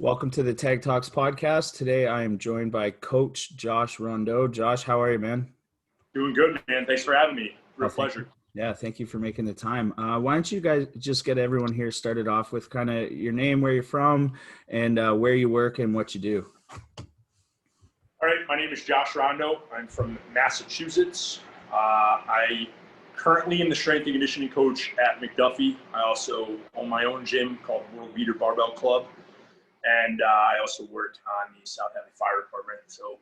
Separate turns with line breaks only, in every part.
Welcome to the Tag Talks podcast. Today I am joined by Coach Josh Rondeau. Josh, how are you, man?
Doing good, man. Thanks for having me. Real pleasure.
Yeah, thank you for making the time. Why don't you guys just get everyone here started off with kind of your name, where you're from, and where you work and what you do.
All right, my name is Josh Rondeau. I'm from Massachusetts. I currently am the strength and conditioning coach at McDuffie. I also own my own gym called World Beater Barbell Club. And I also work on the South Hadley Fire Department. So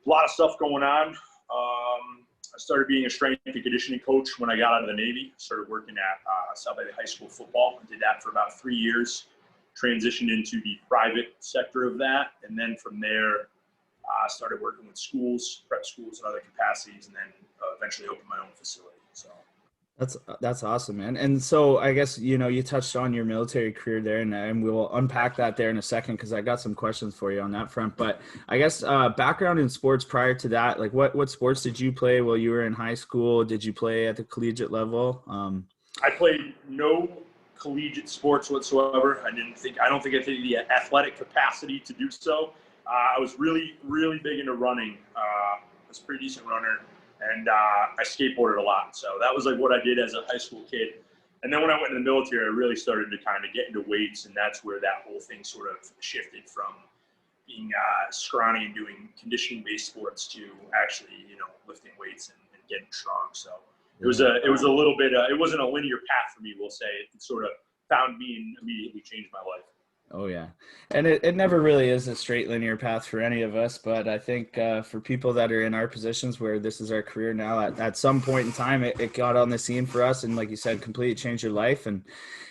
a lot of stuff going on. I started being a strength and conditioning coach when I got out of the Navy. Started working at South Hadley High School football. I did that for about 3 years. Transitioned into the private sector of that. And then from there, started working with schools, prep schools in other capacities, and then eventually opened my own facility. So
that's awesome, man. And so I guess, you touched on your military career there, and we'll unpack that there in a second because I got some questions for you on that front. But I guess background in sports prior to that, like what sports did you play while you were in high school? Did you play at the collegiate level?
I played no collegiate sports whatsoever. I don't think I had the athletic capacity to do so. I was really, really big into running. I was a pretty decent runner. And I skateboarded a lot. So that was like what I did as a high school kid. And then when I went in the military, I really started to kind of get into weights. And that's where that whole thing sort of shifted from being scrawny and doing conditioning-based sports to actually, lifting weights and getting strong. So it was a little bit, it wasn't a linear path for me, we'll say. It sort of found me and immediately changed my life.
Oh, yeah. And it never really is a straight linear path for any of us. But I think for people that are in our positions where this is our career now, at some point in time, it got on the scene for us. And like you said, completely changed your life and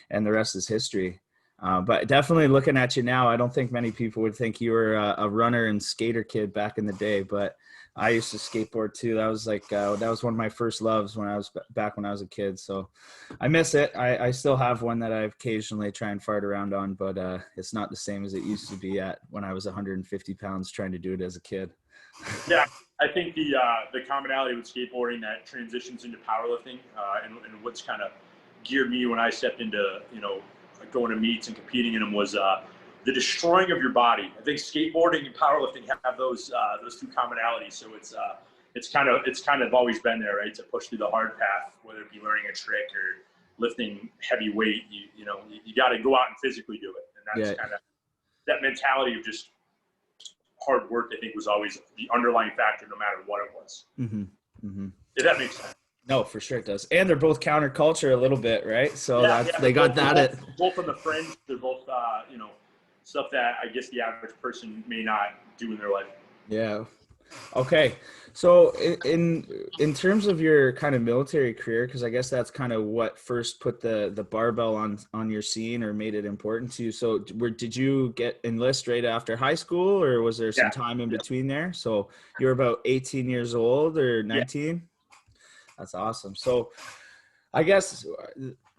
the rest is history. But definitely looking at you now, I don't think many people would think you were a runner and skater kid back in the day. But I used to skateboard too. That was that was one of my first loves when I was a kid. So I miss it. I still have one that I occasionally try and fart around on, but it's not the same as it used to be when I was 150 pounds trying to do it as a kid.
Yeah, I think the commonality with skateboarding that transitions into powerlifting and what's kind of geared me when I stepped into, going to meets and competing in them was the destroying of your body. I think skateboarding and powerlifting have those two commonalities. So it's kind of always been there, right? To push through the hard path, whether it be learning a trick or lifting heavy weight. You got to go out and physically do it, and that's kind of that mentality of just hard work. I think was always the underlying factor, no matter what it was.
Mm-hmm. Mm-hmm.
Did that make sense?
No, for sure it does. And they're both counterculture a little bit, right? So they got that.
Both on the fringe. They're both, stuff that I guess the average person may not do in their life.
Yeah. Okay. So in terms of your kind of military career, because I guess that's kind of what first put the barbell on your scene or made it important to you. So did you enlist right after high school, or was there some time in between there? So you're about 18 years old or 19? Yeah. That's awesome. So I guess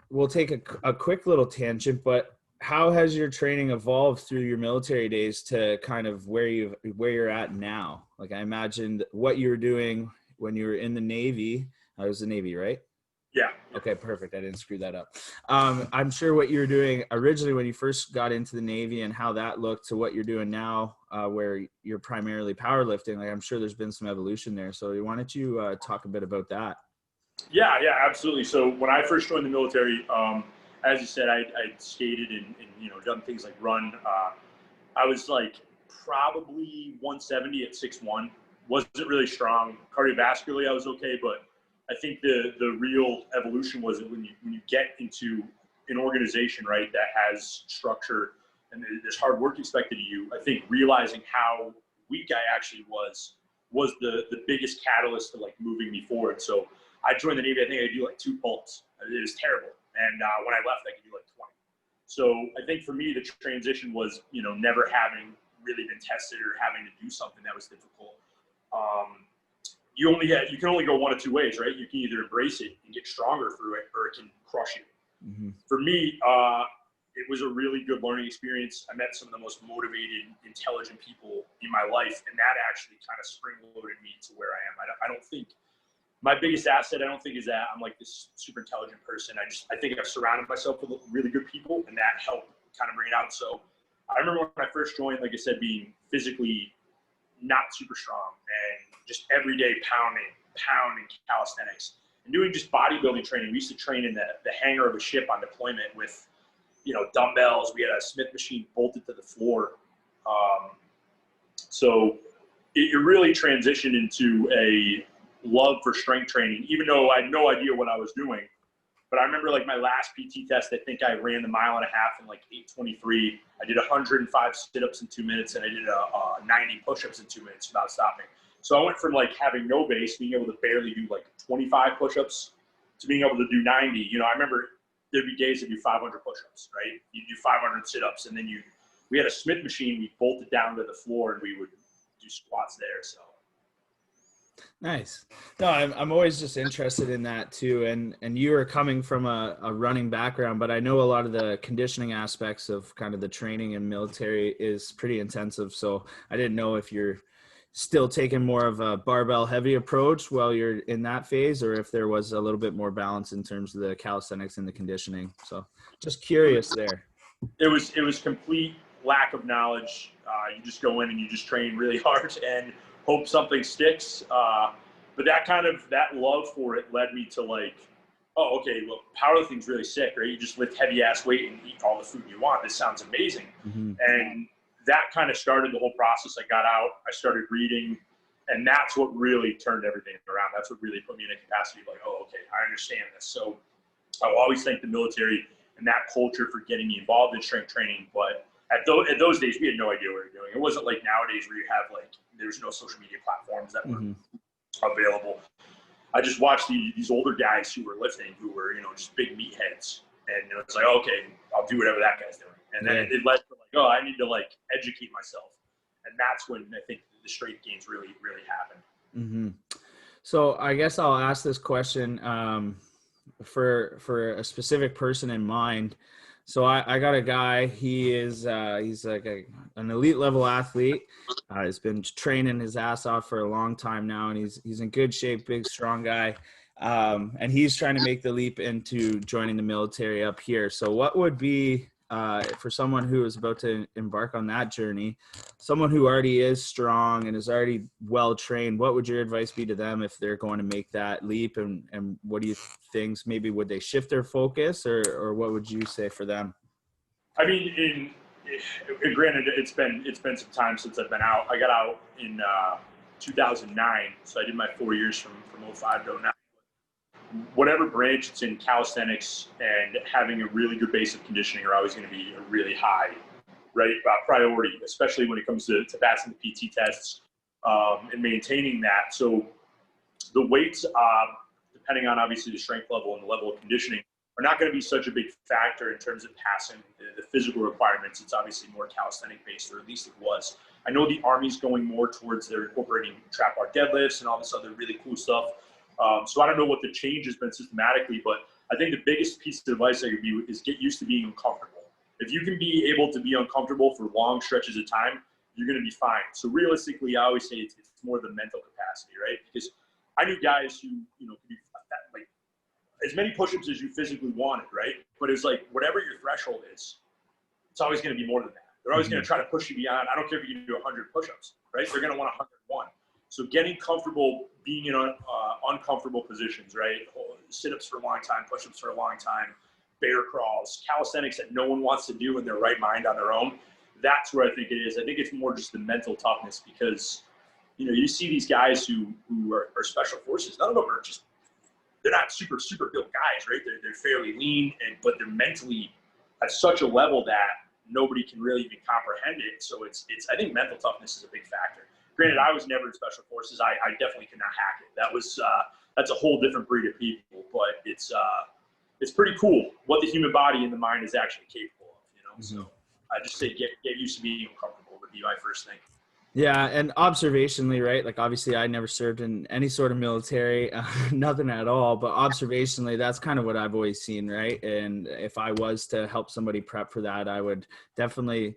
we'll take a quick little tangent, but how has your training evolved through your military days to kind of where you're at now? Like I imagined what you were doing when you were in the Navy. I was the Navy, right?
Yeah.
Okay, perfect. I didn't screw that up. I'm sure what you were doing originally when you first got into the Navy and how that looked to what you're doing now, where you're primarily powerlifting. Like I'm sure there's been some evolution there. So why don't you talk a bit about that?
Yeah, absolutely. So when I first joined the military, as you said, I skated and done things like run. I was like probably 170 at 6'1". Wasn't really strong. Cardiovascularly, I was okay, but I think the real evolution was when you get into an organization, right, that has structure and there's hard work expected of you. I think realizing how weak I actually was the biggest catalyst to like moving me forward. So I joined the Navy. I think I do like 2 pulls. It was terrible. And when I left, I could do like 20. So I think for me, the transition was, never having really been tested or having to do something that was difficult. You can only go one of 2 ways, right? You can either embrace it and get stronger through it, or it can crush you. Mm-hmm. For me, it was a really good learning experience. I met some of the most motivated, intelligent people in my life, and that actually kind of spring-loaded me to where I am. I don't think my biggest asset, is that I'm like this super intelligent person. I think I've surrounded myself with really good people, and that helped kind of bring it out. So I remember when I first joined, like I said, being physically not super strong and just every day pounding calisthenics and doing just bodybuilding training. We used to train in the hangar of a ship on deployment with, dumbbells. We had a Smith machine bolted to the floor. So it really transitioned into a love for strength training, even though I had no idea what I was doing. But I remember like my last PT test, I think I ran the 1.5 miles in like 8:23. I did 105 sit-ups in 2 minutes, and I did 90 push-ups in 2 minutes without stopping. So I went from like having no base, being able to barely do like 25 push-ups, to being able to do 90. I remember there'd be days that do 500 push-ups, right? You do 500 sit-ups, and then we had a Smith machine. We bolted down to the floor, and we would do squats there. So.
Nice. No, I'm always just interested in that too. And you are coming from a running background, but I know a lot of the conditioning aspects of kind of the training and military is pretty intensive. So I didn't know if you're still taking more of a barbell heavy approach while you're in that phase, or if there was a little bit more balance in terms of the calisthenics and the conditioning. So just curious there.
It was complete lack of knowledge. You just go in and you just train really hard and hope something sticks. But that love for it led me to like, oh, okay, well, powerlifting's really sick, right? You just lift heavy ass weight and eat all the food you want. This sounds amazing.
Mm-hmm.
And that kind of started the whole process. I got out, I started reading, and that's what really turned everything around. That's what really put me in a capacity of like, oh, okay, I understand this. So I will always thank the military and that culture for getting me involved in strength training. But at those days, we had no idea what we were doing. It wasn't like nowadays where you have like, there's no social media platforms that were available. I just watched these older guys who were lifting, who were, just big meatheads. And it's like, oh, okay, I'll do whatever that guy's doing. And then it led to like, oh, I need to like educate myself. And that's when I think the strength gains really, really happened.
Mm-hmm. So I guess I'll ask this question for a specific person in mind. So I got a guy, he's like an elite level athlete. He's been training his ass off for a long time now, and he's in good shape, big, strong guy. And he's trying to make the leap into joining the military up here. So what would be, for someone who is about to embark on that journey, someone who already is strong and is already well trained, what would your advice be to them if they're going to make that leap? And what do you think? Maybe would they shift their focus, or what would you say for them?
I mean, granted, it's been some time since I've been out. I got out in 2009, so I did my 4 years from 05 to 09. Whatever branch it's in, calisthenics and having a really good base of conditioning are always going to be a really high, right, priority, especially when it comes to passing the PT tests and maintaining that. So the weights, depending on obviously the strength level and the level of conditioning, are not going to be such a big factor in terms of passing the physical requirements. It's obviously more calisthenic based, or at least it was. I know the Army's going more towards their incorporating trap bar deadlifts and all this other really cool stuff. So I don't know what the change has been systematically, but I think the biggest piece of advice I could give is get used to being uncomfortable. If you can be able to be uncomfortable for long stretches of time, you're going to be fine. So realistically, I always say it's more the mental capacity, right? Because I knew guys who, could do like as many push-ups as you physically wanted, right? But it's like whatever your threshold is, it's always going to be more than that. They're always going to try to push you beyond. I don't care if you can do 100 push-ups, right? They're going to want 101. So getting comfortable being in uncomfortable positions, right? Sit-ups for a long time, push-ups for a long time, bear crawls, calisthenics that no one wants to do in their right mind on their own. That's where I think it is. I think it's more just the mental toughness because, you see these guys who are special forces. None of them are just, they're not super, super built guys, right? They're fairly lean, but they're mentally at such a level that nobody can really even comprehend it. So it's I think mental toughness is a big factor. Granted, I was never in special forces. I definitely could not hack it. That's a whole different breed of people, but it's pretty cool what the human body and the mind is actually capable of, So I just say get used to being uncomfortable would be my first thing.
Yeah, and observationally, right? Like obviously I never served in any sort of military, nothing at all, but observationally, that's kind of what I've always seen, right? And if I was to help somebody prep for that, I would definitely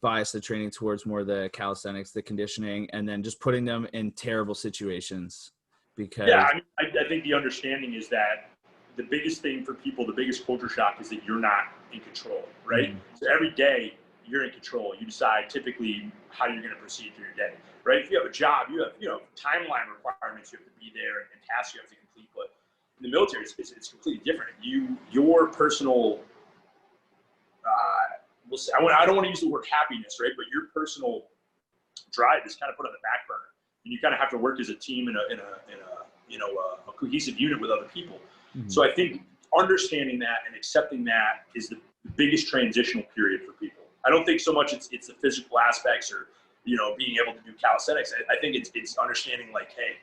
bias the training towards more the calisthenics, the conditioning, and then just putting them in terrible situations. Because
yeah, I think the understanding is that the biggest thing for people, the biggest culture shock is that you're not in control, right? So every day you're in control. You decide typically how you're going to proceed through your day, right? If you have a job, you have, timeline requirements. You have to be there and tasks you have to complete. But in the military, it's completely different. Your personal, I don't want to use the word happiness, right? But your personal drive is kind of put on the back burner, and you kind of have to work as a team in a cohesive unit with other people. Mm-hmm. So I think understanding that and accepting that is the biggest transitional period for people. I don't think so much it's the physical aspects or being able to do calisthenics. I think it's understanding like, hey,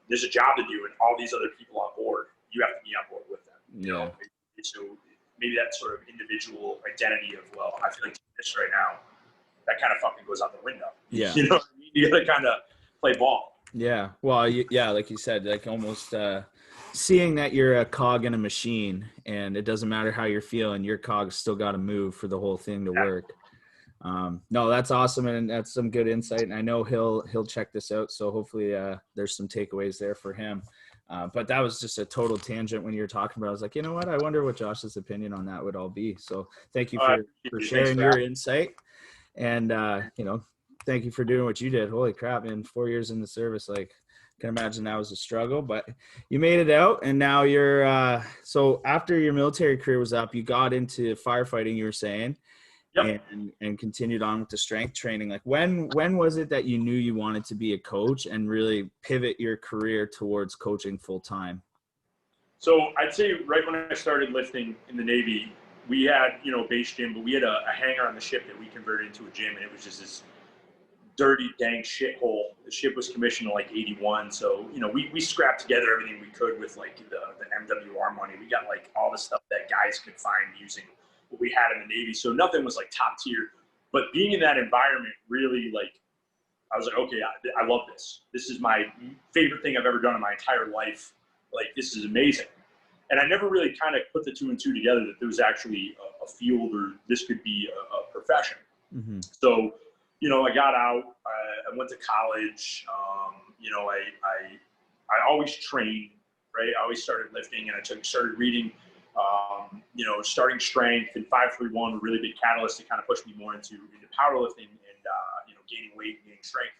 there's a job to do, and all these other people on board, you have to be on board with them. So maybe that sort of individual identity of, well, I feel like this right now, that kind of fucking goes out the window.
Yeah.
You know what I mean? You got to kind of play ball.
Yeah. Well, like you said, like almost seeing that you're a cog in a machine, and it doesn't matter how you're feeling, your cog's still got to move for the whole thing to work. No, that's awesome. And that's some good insight. And I know he'll check this out. So hopefully there's some takeaways there for him. But that was just a total tangent when you were talking about it. I was like, you know what? I wonder what Josh's opinion on that would all be. So thank you for sharing your insight. And, thank you for doing what you did. Holy crap, man, 4 years in the service. Like, I can imagine that was a struggle, but you made it out. And now you're, so after your military career was up, you got into firefighting, you were saying. Yep. And continued on with the strength training. Like when was it that you knew you wanted to be a coach and really pivot your career towards coaching full time?
So I'd say right when I started lifting in the Navy, we had, base gym, but we had a hangar on the ship that we converted into a gym, and it was just this dirty, dank shithole. The ship was commissioned in like 81. So, we scrapped together everything we could with like the MWR money. We got like all the stuff that guys could find using what we had in the Navy. So nothing was like top tier, but being in that environment really I was like, okay, I love this. This is my favorite thing I've ever done in my entire life. Like, this is amazing. And I never really kind of put the two and two together that there was actually a field or this could be a profession. Mm-hmm. So, I got out, I went to college. I always trained, right? I always started lifting, and I started reading, starting strength and 531 were really big catalysts to kind of push me more into powerlifting and, gaining weight and gaining strength.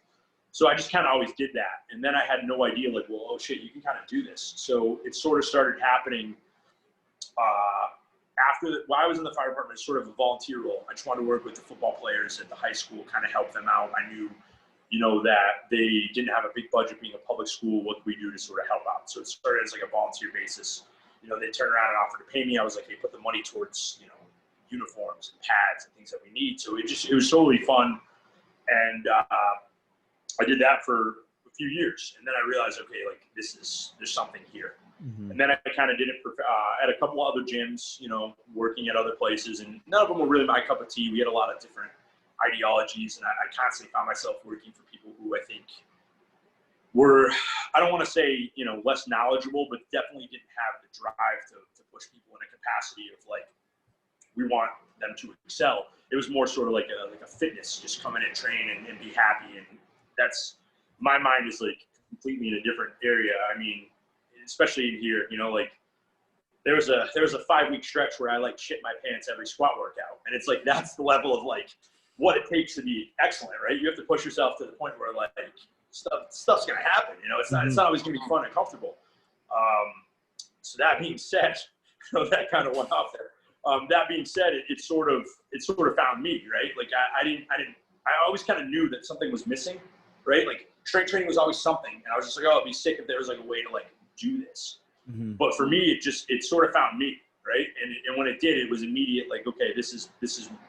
So I just kind of always did that. And then I had no idea, like, well, oh shit, you can kind of do this. So it sort of started happening while I was in the fire department, sort of a volunteer role. I just wanted to work with the football players at the high school, kind of help them out. I knew, that they didn't have a big budget being a public school. What could we do to sort of help out? So it started as like a volunteer basis. They turned around and offered to pay me. I was like, hey, put the money towards, uniforms and pads and things that we need. So it was totally fun. And I did that for a few years. And then I realized, okay, like there's something here. Mm-hmm. And then I kind of did it at a couple other gyms, working at other places. And none of them were really my cup of tea. We had a lot of different ideologies. And I constantly found myself working for people who I think were, I don't want to say, less knowledgeable, but definitely didn't have the drive to push people in a capacity of like, we want them to excel. It was more sort of like a fitness, just come in and train and be happy. And that's, my mind is like completely in a different area. I mean, especially in here, like there was a 5-week stretch where I like shit my pants every squat workout. And it's like, that's the level of like what it takes to be excellent, right? You have to push yourself to the point where like stuff's going to happen. It's not always going to be fun and comfortable. So that being said, that kind of went off there. That being said, it sort of found me, right? Like I always kind of knew that something was missing, right? Like strength training was always something. And I was just like, oh, it'd be sick if there was like a way to like do this. Mm-hmm. But for me, it sort of found me, right? And when it did, it was immediate, like, okay, this is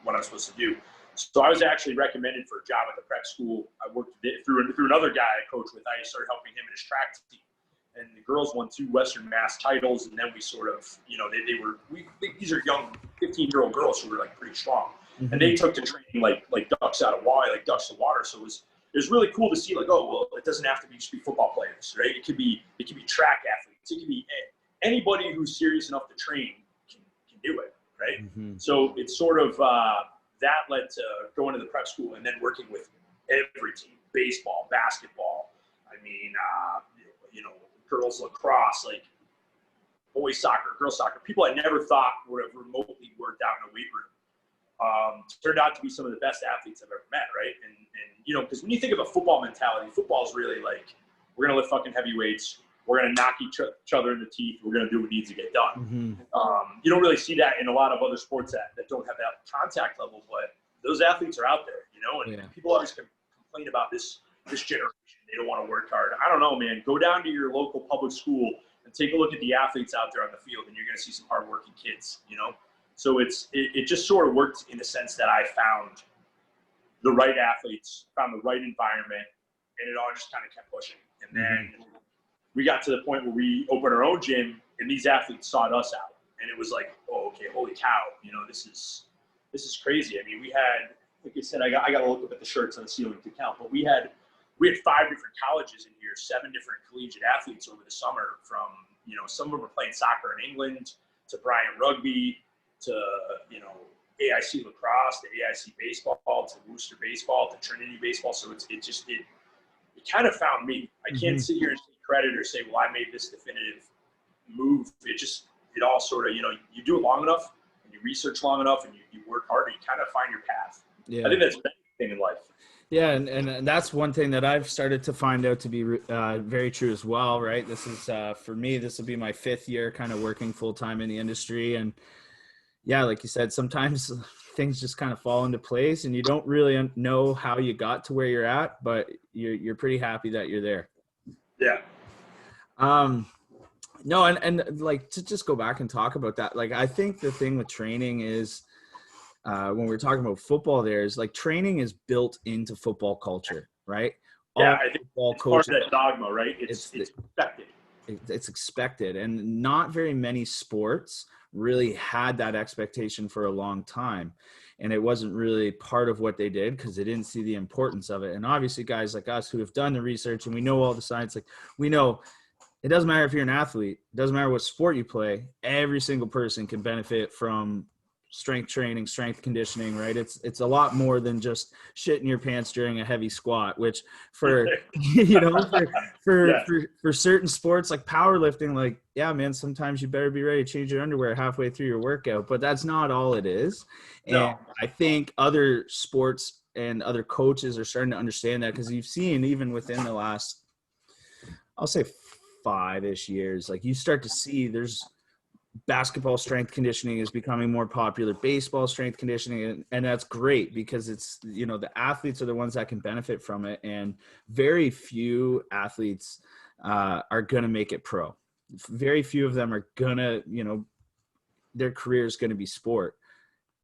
what I'm supposed to do. So I was actually recommended for a job at the prep school. I worked through another guy I coached with. I started helping him in his track team. And the girls won 2 Western Mass titles. And then we sort of, these are young 15-year-old girls who were like pretty strong. Mm-hmm. And they took to training like ducks out of water, like ducks to water. So it was really cool to see like, oh, well, it doesn't have to just be football players, right? It could be track athletes. It could be anybody who's serious enough to train can do it, right? Mm-hmm. So it's sort of, that led to going to the prep school and then working with every team, baseball, basketball. I mean, girls lacrosse, like boys soccer, girls soccer, people I never thought would have remotely worked out in a weight room. turned out to be some of the best athletes I've ever met, right? And you know, because when you think of a football mentality, football is really like, we're going to lift fucking heavy weights. We're going to knock each other in the teeth. We're going to do what needs to get done.
Mm-hmm.
You don't really see that in a lot of other sports that don't have that contact level, but those athletes are out there, you know, and people always complain about this generation. They don't want to work hard. I don't know, man. Go down to your local public school and take a look at the athletes out there on the field, and you're going to see some hardworking kids, you know? So it just sort of worked in the sense that I found the right athletes, found the right environment, and it all just kind of kept pushing. And then we got to the point where we opened our own gym, and these athletes sought us out. And it was like, oh, okay, holy cow, you know, this is crazy. I mean, we had, like I said, I got to look up at the shirts on the ceiling to count, but we had 5 different colleges in here, 7 different collegiate athletes over the summer, from, you know, some of them were playing soccer in England, to Bryant rugby, to, you know, AIC lacrosse, to AIC baseball, to Worcester baseball, to Trinity baseball. So it kind of found me. I can't sit here and take credit or say, well, I made this definitive move. It all sort of, you know, you do it long enough and you research long enough and you work harder, you kind of find your path. Yeah. I think that's the thing in life.
Yeah, and that's one thing that I've started to find out to be very true as well, right? This is, for me, this will be my 5th year kind of working full-time in the industry. And yeah, like you said, sometimes things just kind of fall into place and you don't really know how you got to where you're at, but you're pretty happy that you're there.
Yeah.
No, and like, to just go back and talk about that, like, I think the thing with training is, when we're talking about football, there's like, training is built into football culture, right?
Yeah, I think it's part of that dogma, right? It's expected.
It's expected, and not very many sports really had that expectation for a long time, and it wasn't really part of what they did because they didn't see the importance of it. And obviously, guys like us who have done the research and we know all the science, like, we know it doesn't matter if you're an athlete, it doesn't matter what sport you play, every single person can benefit from strength training, strength conditioning, right? It's a lot more than just shitting your pants during a heavy squat, which for, you know, for certain sports like powerlifting, like, yeah, man, sometimes you better be ready to change your underwear halfway through your workout, but that's not all it is. And I think other sports and other coaches are starting to understand that, because you've seen even within the last, I'll say 5-ish years, like, you start to see there's basketball strength conditioning is becoming more popular, baseball strength conditioning, and that's great because it's, you know, the athletes are the ones that can benefit from it, and very few athletes are going to make it pro. Very few of them are going to, you know, their career is going to be sport,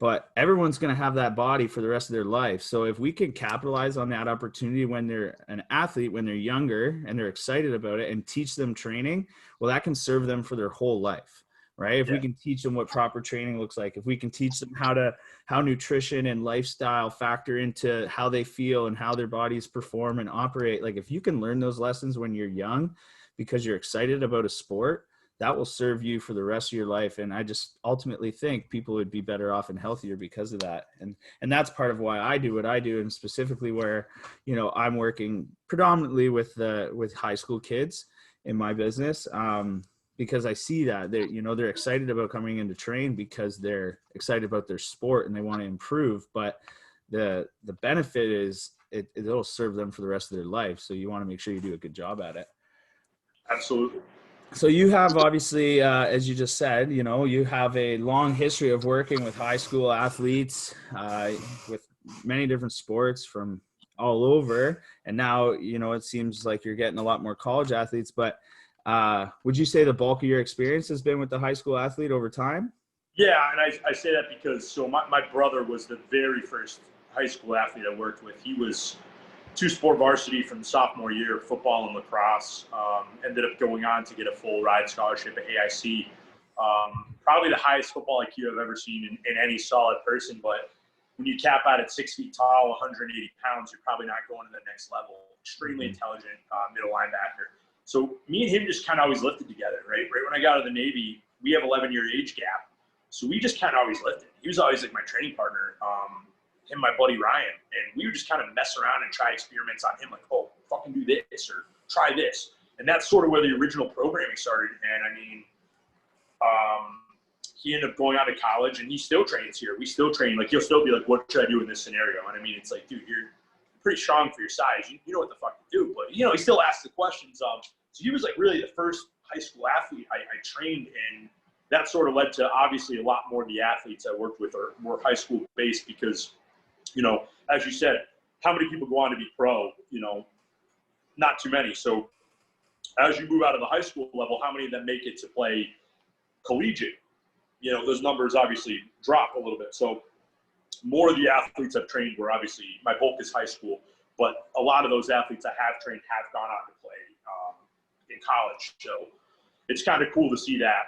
but everyone's going to have that body for the rest of their life. So if we can capitalize on that opportunity when they're an athlete, when they're younger and they're excited about it, and teach them training, well, that can serve them for their whole life. Right? If we can teach them what proper training looks like, if we can teach them how nutrition and lifestyle factor into how they feel and how their bodies perform and operate, like, if you can learn those lessons when you're young because you're excited about a sport, that will serve you for the rest of your life. And I just ultimately think people would be better off and healthier because of that. And that's part of why I do what I do, and specifically where, you know, I'm working predominantly with high school kids in my business. Because I see that they're excited about coming in to train because they're excited about their sport and they want to improve. But the benefit is it'll serve them for the rest of their life. So you want to make sure you do a good job at it.
Absolutely.
So you have, obviously, as you just said, you know, you have a long history of working with high school athletes, with many different sports from all over. And now, you know, it seems like you're getting a lot more college athletes, but would you say the bulk of your experience has been with the high school athlete over time?
Yeah, and I say that because my brother was the very first high school athlete I worked with. He was 2-sport varsity from sophomore year, football and lacrosse. Ended up going on to get a full ride scholarship at AIC. Probably the highest football IQ I've ever seen in any solid person. But when you cap out at 6 feet tall, 180 pounds, you're probably not going to the next level. Extremely intelligent middle linebacker. So me and him just kind of always lifted together, right? Right when I got out of the Navy, we have 11-year age gap. So we just kind of always lifted. He was always like my training partner, him, my buddy Ryan. And we would just kind of mess around and try experiments on him, like, oh, fucking do this or try this. And that's sort of where the original programming started. And I mean, he ended up going out to college, and he still trains here. We still train. Like, he'll still be like, what should I do in this scenario? And I mean, it's like, dude, you're pretty strong for your size. You know what the fuck to do. But, you know, he still asks the questions of. So he was like really the first high school athlete I trained in. That sort of led to obviously a lot more of the athletes I worked with are more high school based because, you know, as you said, how many people go on to be pro? You know, not too many. So as you move out of the high school level, how many of them make it to play collegiate? You know, those numbers obviously drop a little bit. So more of the athletes I've trained were obviously, my bulk is high school, but a lot of those athletes I have trained have gone on to play in college. So it's kind of cool to see that.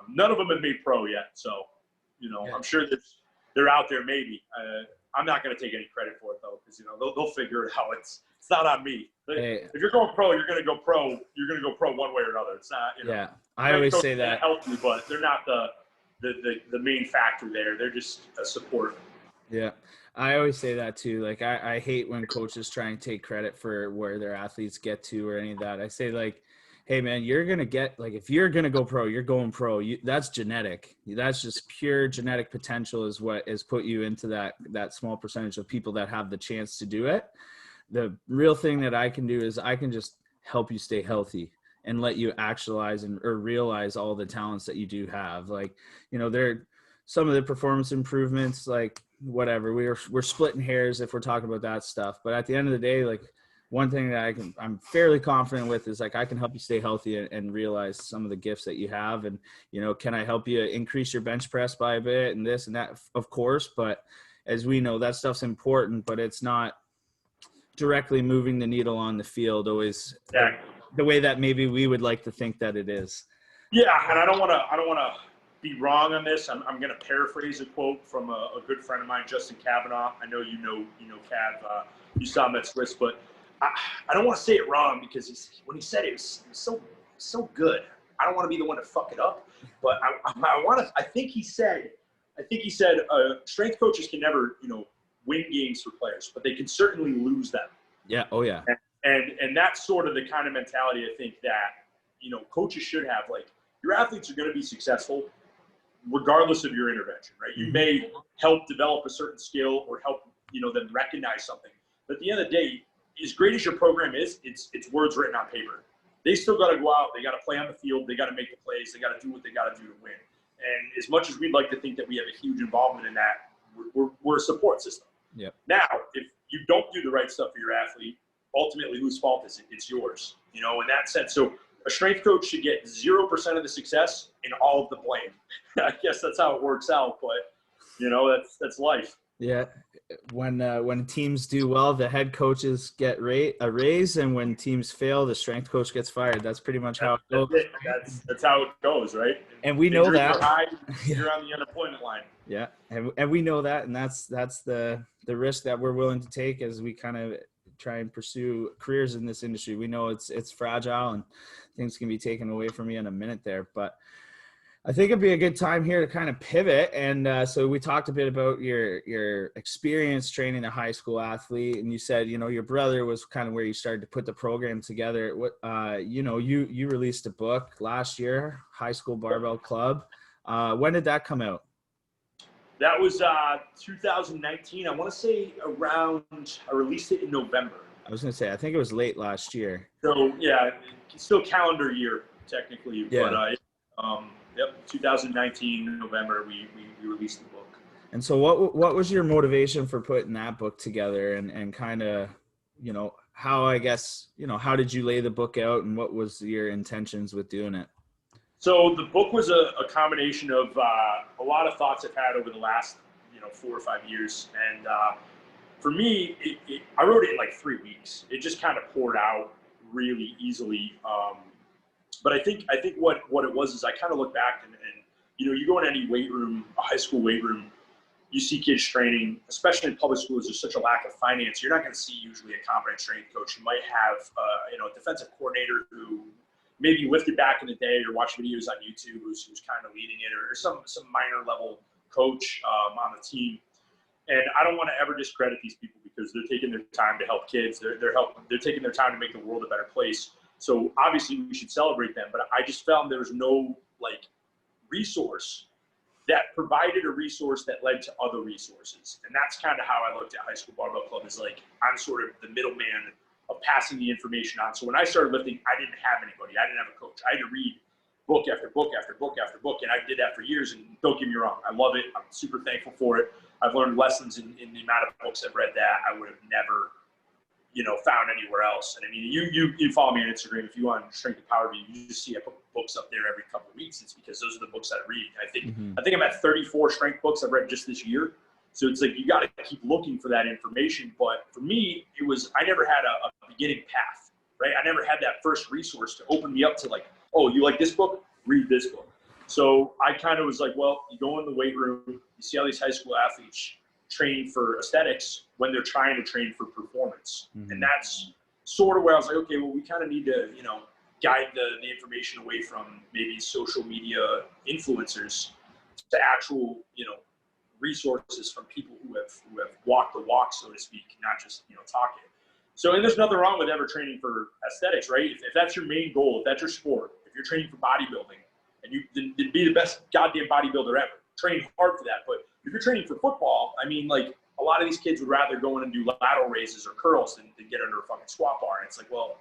None of them have made pro yet. So, you know, I'm sure that they're out there maybe. I'm not going to take any credit for it though, because, you know, they'll figure it out. It's not on me. If you're going pro, you're going to go pro. You're going to go pro one way or another. It's not, you know.
Yeah, I always say that.
Help you, but they're not the main factor there. They're just a support.
Yeah, I always say that too. Like, I hate when coaches try and take credit for where their athletes get to or any of that. I say, like, hey man, you're going to get, like, if you're going to go pro, you're going pro. That's genetic. That's just pure genetic potential is what has put you into that small percentage of people that have the chance to do it. The real thing that I can do is I can just help you stay healthy and let you actualize or realize all the talents that you do have. Like, you know, some of the performance improvements, like whatever, we're splitting hairs if we're talking about that stuff. But at the end of the day, like, one thing that I'm fairly confident with is, like, I can help you stay healthy and realize some of the gifts that you have. And, you know, can I help you increase your bench press by a bit and this and that? Of course. But as we know, that stuff's important, but it's not directly moving the needle on the field always the way that maybe we would like to think that it is.
Yeah. And I don't want to be wrong on this. I'm going to paraphrase a quote from a good friend of mine, Justin Kavanaugh. I know you know Cav. You saw him at Swiss, but I don't want to say it wrong because when he said it, it was so good. I don't want to be the one to fuck it up, but I think he said strength coaches can never, you know, win games for players, but they can certainly lose them.
Yeah. Oh yeah.
And that's sort of the kind of mentality I think that, you know, coaches should have. Like, your athletes are going to be successful regardless of your intervention, right? You may help develop a certain skill or help, you know, them recognize something. But at the end of the day, as great as your program is, it's words written on paper. They still got to go out. They got to play on the field. They got to make the plays. They got to do what they got to do to win. And as much as we'd like to think that we have a huge involvement in that, we're a support system.
Yep.
Now, if you don't do the right stuff for your athlete, ultimately whose fault is it? It's yours. You know, in that sense. So a strength coach should get 0% of the success and all of the blame. I guess that's how it works out. But, you know, that's life.
Yeah. When teams do well, the head coaches get a raise, and when teams fail, the strength coach gets fired. That's pretty much how it goes.
That's how it goes, right?
And we know that
you're on the unemployment line.
Yeah, and we know that, and that's the risk that we're willing to take as we kind of try and pursue careers in this industry. We know it's fragile and things can be taken away from you in a minute there, but I think it'd be a good time here to kind of pivot. And so we talked a bit about your experience training a high school athlete, and you said, you know, your brother was kind of where you started to put the program together. What, you know, you released a book last year, School Barbell Club. When did that come out?
That was 2019. I want to say I released it in November.
I was going to say, I think it was late last year.
So yeah, it's still calendar year technically,
yeah.
But yep, 2019 November we released the book.
And so what was your motivation for putting that book together, and kind of, you know, how, I guess, you know, how did you lay the book out, and what was your intentions with doing it?
So the book was a combination of a lot of thoughts I've had over the last, you know, 4 or 5 years. And for me, I wrote it in like 3 weeks. It just kind of poured out really easily. But I think what it was is I kind of look back and, you know, you go in any weight room, a high school weight room, you see kids training, especially in public schools, there's such a lack of finance. You're not going to see usually a competent strength coach. You might have, you know, a defensive coordinator who maybe lifted back in the day or watched videos on YouTube who's kind of leading it, or some minor level coach on the team. And I don't want to ever discredit these people because they're taking their time to help kids. They're taking their time to make the world a better place. So obviously we should celebrate them. But I just found there was no like resource that provided a resource that led to other resources. And that's kind of how I looked at High School Barbell Club, is like, I'm sort of the middleman of passing the information on. So when I started lifting, I didn't have anybody. I didn't have a coach. I had to read book after book after book after book. And I did that for years. And don't get me wrong, I love it. I'm super thankful for it. I've learned lessons in the amount of books I've read that I would have never, found anywhere else. And I mean, you follow me on Instagram. If you want Strength and Power View, you just see I put books up there every couple of weeks. It's because those are the books I read. I think I'm at 34 strength books I've read just this year. So it's like, you got to keep looking for that information. But for me, I never had a beginning path, right? I never had that first resource to open me up to like, oh, you like this book? Read this book. So I kind of was like, well, you go in the weight room, you see all these high school athletes train for aesthetics when they're trying to train for performance. And that's sort of where I was like, okay, well, we kind of need to, guide the information away from maybe social media influencers to actual, resources from people who have walked the walk, so to speak, not just, talking. So, and there's nothing wrong with ever training for aesthetics, right? If that's your main goal, if that's your sport, if you're training for bodybuilding, and then be the best goddamn bodybuilder ever. Train hard for that. But if you're training for football, I mean, like, a lot of these kids would rather go in and do lateral raises or curls than get under a fucking squat bar. And it's like, well,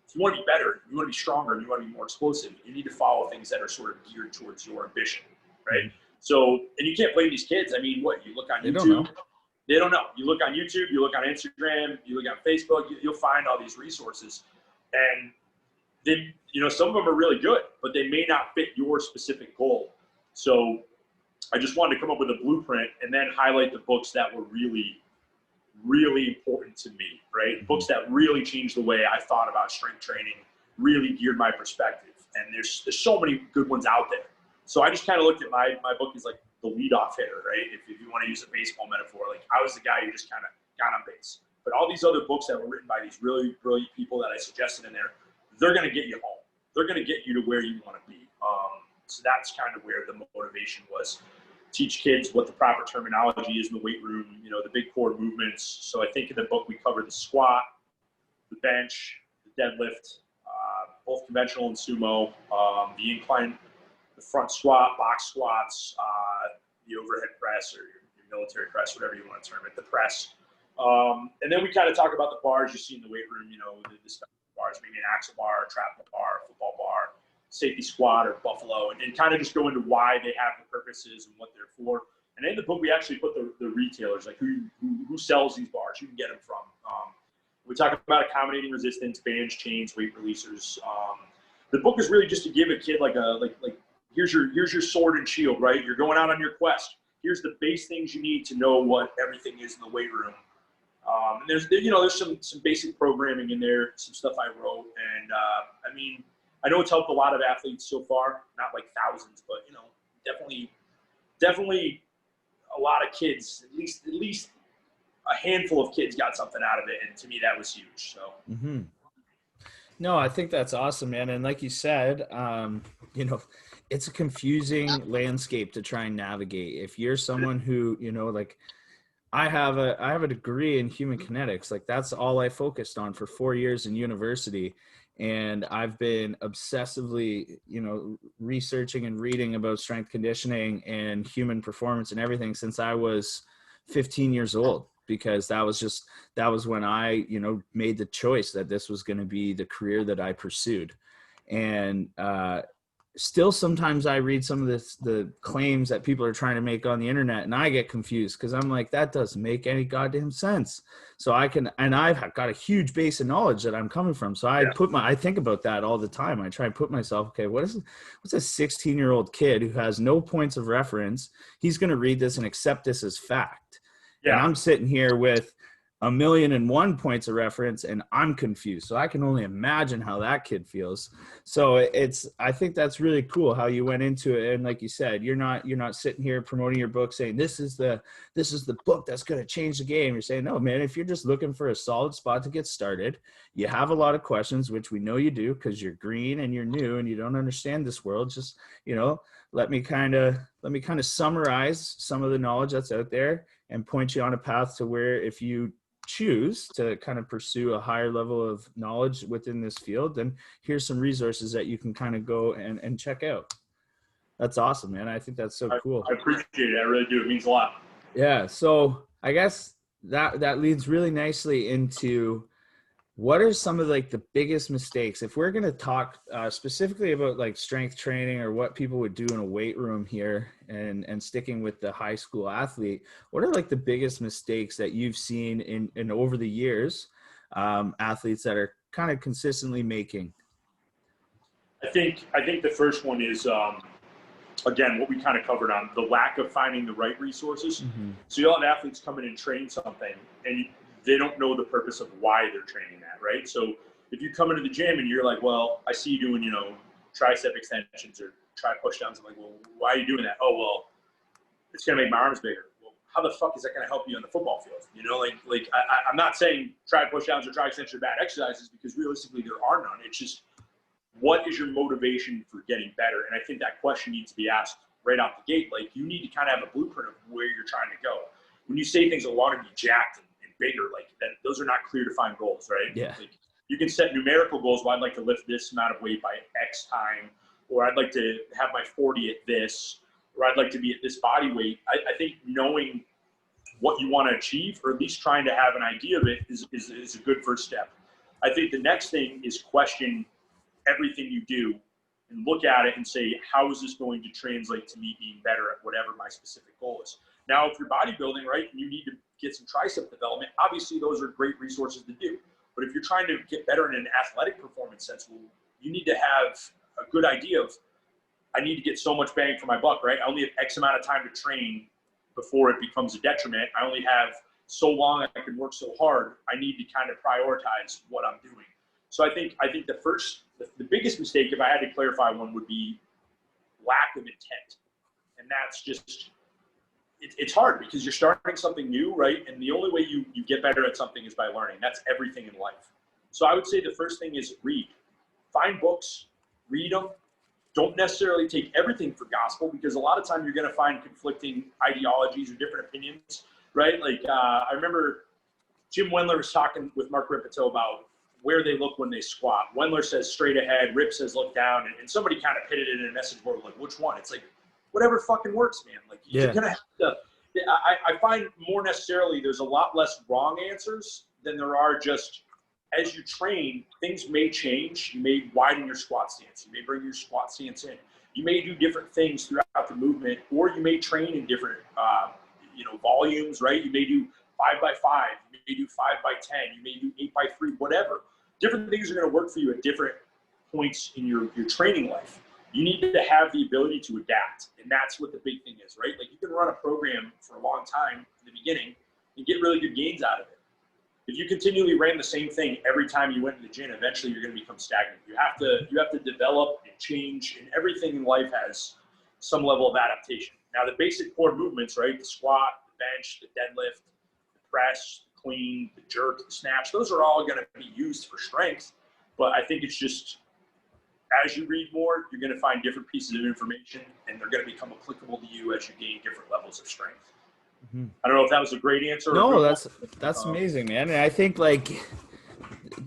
if you want to be better, you want to be stronger, and you want to be more explosive, you need to follow things that are sort of geared towards your ambition, right? So, and you can't blame these kids. I mean, what, you look on YouTube, they don't know. You look on YouTube, you look on Instagram, you look on Facebook, you'll find all these resources. And then, some of them are really good, but they may not fit your specific goal. So I just wanted to come up with a blueprint and then highlight the books that were really, really important to me, right? Books that really changed the way I thought about strength training, really geared my perspective. And there's so many good ones out there. So I just kind of looked at my book as like the leadoff hitter, right? If you want to use a baseball metaphor, like, I was the guy who just kind of got on base. But all these other books that were written by these really brilliant people that I suggested in there, they're going to get you home. They're going to get you to where you want to be. So that's kind of where the motivation was. Teach kids what the proper terminology is in the weight room, the big core movements. So I think in the book we covered the squat, the bench, the deadlift, both conventional and sumo, the incline, the front squat, box squats, the overhead press or your military press, whatever you want to term it, the press. And then we kind of talk about the bars you see in the weight room, the special bars, maybe an axle bar, a trap bar, football bar, safety squat or buffalo, and kind of just go into why they have the purposes and what they're for. And in the book, we actually put the retailers, like who sells these bars, who can get them from. We talk about accommodating resistance, bands, chains, weight releasers. The book is really just to give a kid like here's your sword and shield, right? You're going out on your quest. Here's the base things you need to know what everything is in the weight room. And there's some basic programming in there, some stuff I wrote, and I mean, I know it's helped a lot of athletes so far, not like thousands, but definitely a lot of kids, at least a handful of kids got something out of it, and to me that was huge. So.
No, I think that's awesome, man. And like you said, it's a confusing landscape to try and navigate. If you're someone who, like, I have a degree in human kinetics. Like, that's all I focused on for 4 years in university. And I've been obsessively, researching and reading about strength conditioning and human performance and everything since I was 15 years old, because that was when I, made the choice that this was going to be the career that I pursued. And, still sometimes I read some of the claims that people are trying to make on the internet, and I get confused because I'm like, that doesn't make any goddamn sense. So I've got a huge base of knowledge that I'm coming from. So I think about that all the time. I try and put myself, okay, what's a 16-year-old kid who has no points of reference? He's going to read this and accept this as fact. Yeah. And I'm sitting here with 1,000,001 points of reference, and I'm confused. So I can only imagine how that kid feels. So I think that's really cool how you went into it. And like you said, you're not sitting here promoting your book saying this is the book that's going to change the game. You're saying, no, man, if you're just looking for a solid spot to get started, you have a lot of questions, which we know you do because you're green and you're new and you don't understand this world. Just, let me kind of summarize some of the knowledge that's out there and point you on a path to where, if you choose to kind of pursue a higher level of knowledge within this field, then here's some resources that you can kind of go and check out. That's awesome, man. I think that's so cool.
I appreciate it. I really do. It means a lot.
Yeah. So I guess that leads really nicely into what are some of like the biggest mistakes if we're going to talk specifically about like strength training or what people would do in a weight room here and sticking with the high school athlete. What are like the biggest mistakes that you've seen in over the years, athletes that are kind of consistently making?
I think the first one is again what we kind of covered on the lack of finding the right resources.
Mm-hmm.
So you'll have athletes come in and train something, and they don't know the purpose of why they're training that, right? So if you come into the gym and you're like, well, I see you doing, tricep extensions or tri push downs. I'm like, well, why are you doing that? Oh, well, it's gonna make my arms bigger. Well, how the fuck is that gonna help you on the football field? I'm not saying tri push downs or tri extensions are bad exercises because realistically there are none. It's just what is your motivation for getting better? And I think that question needs to be asked right out the gate. Like, you need to kind of have a blueprint of where you're trying to go. When you say things, I want to be jacked and bigger, like that, those are not clear defined goals, right?
Yeah.
Like, you can set numerical goals. Well, I'd like to lift this amount of weight by X time, or I'd like to have my 40 at this, or I'd like to be at this body weight. I think knowing what you want to achieve, or at least trying to have an idea of it, is a good first step. I think the next thing is question everything you do and look at it and say, how is this going to translate to me being better at whatever my specific goal is? Now, if you're bodybuilding, right, and you need to get some tricep development, obviously those are great resources to do. But if you're trying to get better in an athletic performance sense, well, you need to have a good idea of, I need to get so much bang for my buck, right? I only have X amount of time to train before it becomes a detriment. I only have so long I can work so hard. I need to kind of prioritize what I'm doing. So I think the biggest mistake, if I had to clarify one, would be lack of intent. And that's just, it's hard because you're starting something new, right? And the only way you get better at something is by learning. That's everything in life. So I would say the first thing is read. Find books, read them. Don't necessarily take everything for gospel, because a lot of time you're going to find conflicting ideologies or different opinions, right? Like I remember Jim Wendler was talking with Mark Rippetoe about where they look when they squat. Wendler says straight ahead, Rip says look down, and somebody kind of pitted it in a message board like, which one? It's like, whatever fucking works, man. Like, you're going to have to, I find more necessarily there's a lot less wrong answers than there are just, as you train, things may change. You may widen your squat stance. You may bring your squat stance in. You may do different things throughout the movement, or you may train in different, volumes, right? You may do 5x5, you may do 5x10, you may do 8x3, whatever. Different things are going to work for you at different points in your training life. You need to have the ability to adapt, and that's what the big thing is, right? Like, you can run a program for a long time in the beginning and get really good gains out of it. If you continually ran the same thing every time you went to the gym, eventually you're going to become stagnant. You have to develop and change, and everything in life has some level of adaptation. Now, the basic core movements, right? The squat, the bench, the deadlift, the press, the clean, the jerk, the snatch, those are all going to be used for strength. But I think it's just, as you read more, you're going to find different pieces of information, and they're going to become applicable to you as you gain different levels of strength. Mm-hmm. I don't know if that was a great answer.
No, that's amazing, man. And I think, like,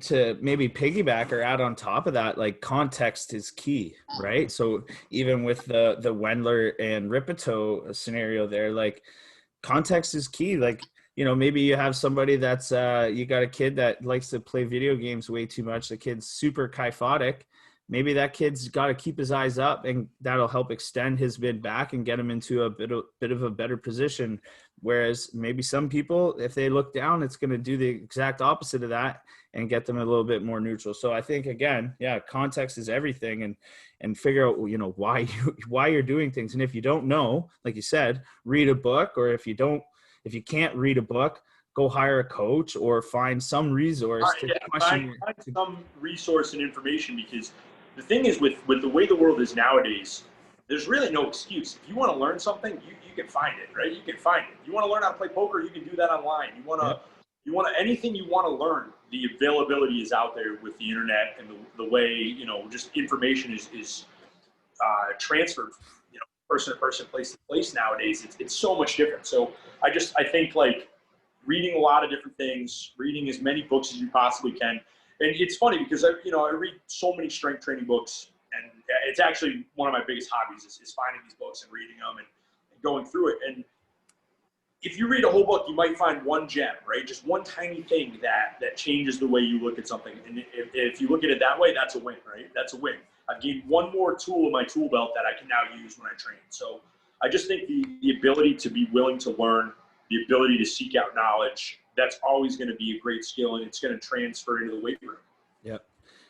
to maybe piggyback or add on top of that, like, context is key, right? So even with the Wendler and Rippetoe scenario there, like, context is key. Like, maybe you have somebody that's you got a kid that likes to play video games way too much. The kid's super kyphotic. Maybe that kid's got to keep his eyes up, and that'll help extend his mid back and get him into a bit of a better position. Whereas maybe some people, if they look down, it's going to do the exact opposite of that and get them a little bit more neutral. So I think, again, context is everything, and figure out, why you're doing things. And if you don't know, like you said, read a book, or if you can't read a book, go hire a coach or find some resource
find some resource and information, because the thing is with the way the world is nowadays, there's really no excuse. If you want to learn something, you can find it, right? You can find it. You want to learn how to play poker, you can do that online. You want to anything you want to learn, the availability is out there with the internet, and the way, just information is transferred, person to person, place to place nowadays. It's so much different. So I think, like, reading a lot of different things, reading as many books as you possibly can. And it's funny because I read so many strength training books, and it's actually one of my biggest hobbies is finding these books and reading them and going through it. And if you read a whole book, you might find one gem, right? Just one tiny thing that changes the way you look at something. And if you look at it that way, that's a win, right? That's a win. I've gained one more tool in my tool belt that I can now use when I train. So I just think the ability to be willing to learn, the ability to seek out knowledge, that's always going to be a great skill, and it's going to transfer into the weight room.
Yep.